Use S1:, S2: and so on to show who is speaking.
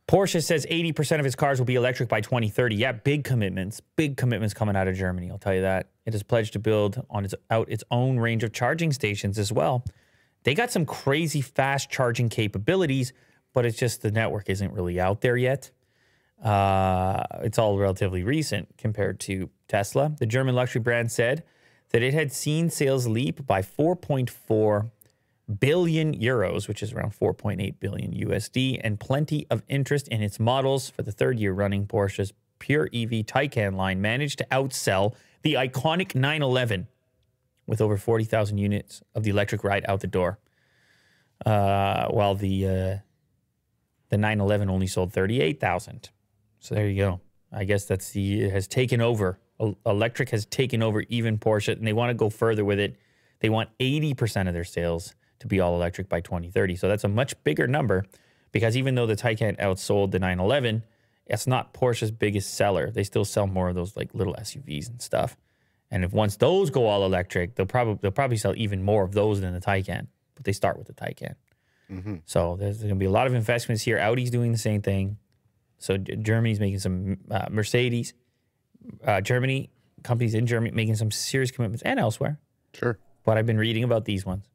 S1: Porsche says 80% of its cars will be electric by 2030. Yeah, big commitments coming out of Germany. I'll tell you that. It has pledged to build its own range of charging stations as well. They got some crazy fast charging capabilities, but it's just the network isn't really out there yet. It's all relatively recent compared to Tesla. The German luxury brand said that it had seen sales leap by 4.4 billion euros, which is around 4.8 billion USD, and plenty of interest in its models. For the third year running, Porsche's pure EV Taycan line managed to outsell the iconic 911 with over 40,000 units of the electric ride out the door, while the 911 only sold 38,000. So there you go. I guess it has taken over. Electric has taken over even Porsche, and they want to go further with it. They want 80% of their sales to be all electric by 2030. So that's a much bigger number, because even though the Taycan outsold the 911, it's not Porsche's biggest seller. They still sell more of those like little SUVs and stuff. And if once those go all electric, they'll probably sell even more of those than the Taycan. But they start with the Taycan. Mm-hmm. So there's going to be a lot of investments here. Audi's doing the same thing. So Germany's making some Mercedes, companies in Germany making some serious commitments, and elsewhere.
S2: Sure.
S1: But I've been reading about these ones.